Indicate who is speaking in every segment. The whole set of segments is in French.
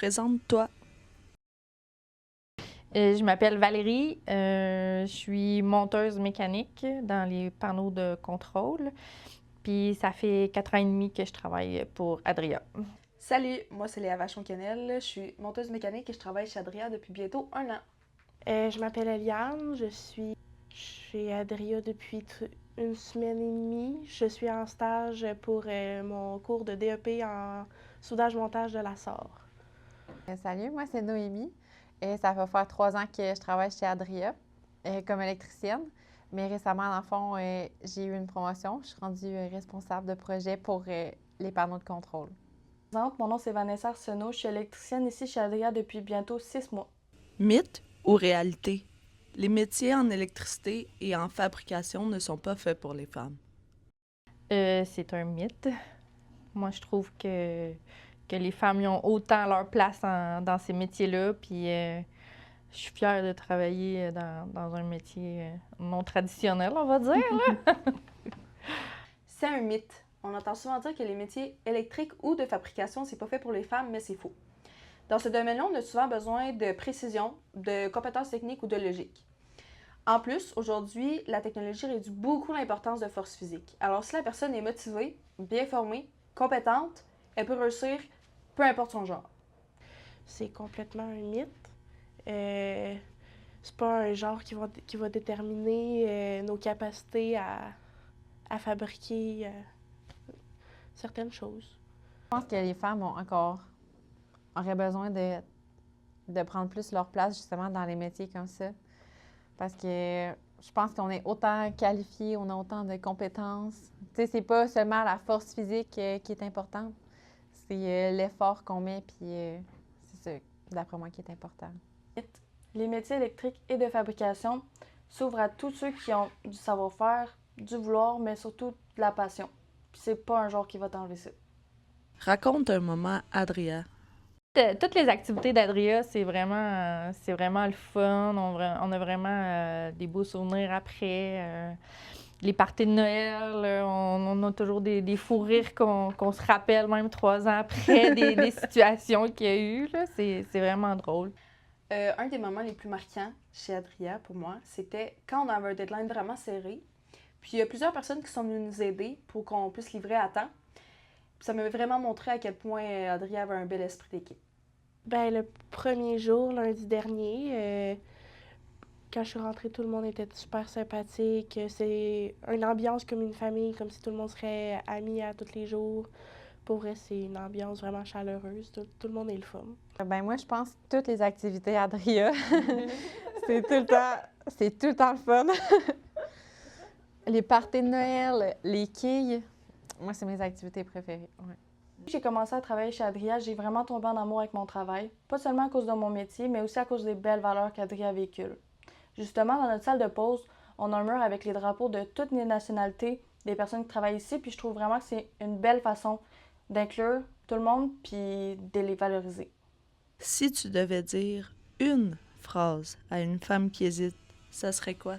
Speaker 1: Présente-toi.
Speaker 2: Je m'appelle Valérie, je suis monteuse mécanique dans les panneaux de contrôle. Puis ça fait 4 ans et demi que je travaille pour Adria.
Speaker 3: Salut, moi c'est Léa Vachon-Canel, je suis monteuse mécanique et je travaille chez Adria depuis bientôt 1 an.
Speaker 4: Je m'appelle Eliane, je suis chez Adria depuis une semaine et demie. Je suis en stage pour mon cours de DEP en soudage-montage de la SOR.
Speaker 5: Salut, moi c'est Noémie. Et ça va faire 3 ans que je travaille chez Adria comme électricienne. Mais récemment, dans le fond, j'ai eu une promotion. Je suis rendue responsable de projet pour les panneaux de contrôle.
Speaker 3: Mon nom c'est Vanessa Arsenault, je suis électricienne ici chez Adria depuis bientôt 6 mois.
Speaker 1: Mythe ou réalité? Les métiers en électricité et en fabrication ne sont pas faits pour les femmes.
Speaker 2: C'est un mythe. Moi, je trouve que les femmes y ont autant leur place dans ces métiers-là. Puis je suis fière de travailler dans un métier non traditionnel, on va dire, là.
Speaker 3: C'est un mythe. On entend souvent dire que les métiers électriques ou de fabrication, c'est pas fait pour les femmes, mais c'est faux. Dans ce domaine-là, on a souvent besoin de précision, de compétences techniques ou de logique. En plus, aujourd'hui, la technologie réduit beaucoup l'importance de force physique. Alors, si la personne est motivée, bien formée, compétente, elle peut réussir, peu importe son genre.
Speaker 4: C'est complètement un mythe. C'est pas un genre qui va déterminer nos capacités à fabriquer certaines choses.
Speaker 5: Je pense que les femmes auraient besoin de prendre plus leur place justement dans les métiers comme ça. Parce que je pense qu'on est autant qualifiés, on a autant de compétences. Tu sais, c'est pas seulement la force physique qui est importante, c'est l'effort qu'on met, puis c'est ça, d'après moi, qui est important.
Speaker 3: Les métiers électriques et de fabrication s'ouvrent à tous ceux qui ont du savoir-faire, du vouloir, mais surtout de la passion. Puis c'est pas un genre qui va t'enlever ça.
Speaker 1: Raconte un moment, Adria.
Speaker 2: Toutes les activités d'Adria, c'est vraiment le fun. On a vraiment des beaux souvenirs après. Les parties de Noël, on a toujours des fous rires qu'on se rappelle même 3 ans après des situations qu'il y a eu. Là. C'est vraiment drôle.
Speaker 3: Un des moments les plus marquants chez Adria, pour moi, c'était quand on avait un deadline vraiment serré. Puis il y a plusieurs personnes qui sont venues nous aider pour qu'on puisse livrer à temps. Puis ça m'a vraiment montré à quel point Adria avait un bel esprit d'équipe.
Speaker 4: Ben, le premier jour, lundi dernier, quand je suis rentrée, tout le monde était super sympathique. C'est une ambiance comme une famille, comme si tout le monde serait amis à tous les jours. Pour vrai, c'est une ambiance vraiment chaleureuse. Tout le monde est le fun.
Speaker 5: Ben moi, je pense que toutes les activités Adria, c'est tout le temps le fun. Les parties de Noël, les quilles, moi, c'est mes activités préférées. Ouais.
Speaker 3: J'ai commencé à travailler chez Adria, j'ai vraiment tombé en amour avec mon travail. Pas seulement à cause de mon métier, mais aussi à cause des belles valeurs qu'Adria véhicule. Justement, dans notre salle de pause, on a un mur avec les drapeaux de toutes les nationalités des personnes qui travaillent ici, puis je trouve vraiment que c'est une belle façon d'inclure tout le monde, puis de les valoriser.
Speaker 1: Si tu devais dire une phrase à une femme qui hésite, ça serait quoi?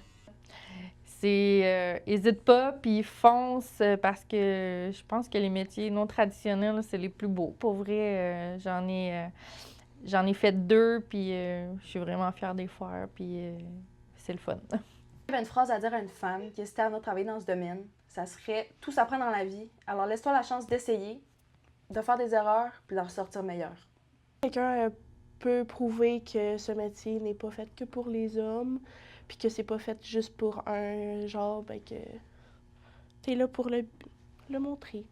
Speaker 2: C'est hésite pas, puis fonce, parce que je pense que les métiers non traditionnels, c'est les plus beaux. Pour vrai, j'en ai fait 2, puis je suis vraiment fière des faire, puis c'est le fun.
Speaker 3: J'avais une phrase à dire à une femme qui hésitait à travailler dans ce domaine, ça serait « Tout s'apprend dans la vie, alors laisse-toi la chance d'essayer, de faire des erreurs, puis d'en ressortir meilleur. »
Speaker 4: Quelqu'un peut prouver que ce métier n'est pas fait que pour les hommes, puis que c'est pas fait juste pour un genre, ben que t'es là pour le montrer.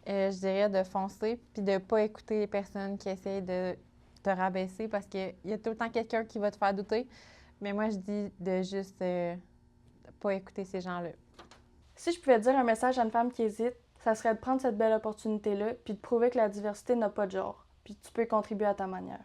Speaker 5: Je dirais de foncer puis de pas écouter les personnes qui essayent de te rabaisser parce qu'il y a tout le temps quelqu'un qui va te faire douter. Mais moi, je dis de juste pas écouter ces gens-là.
Speaker 3: Si je pouvais dire un message à une femme qui hésite, ça serait de prendre cette belle opportunité-là, puis de prouver que la diversité n'a pas de genre, puis tu peux contribuer à ta manière.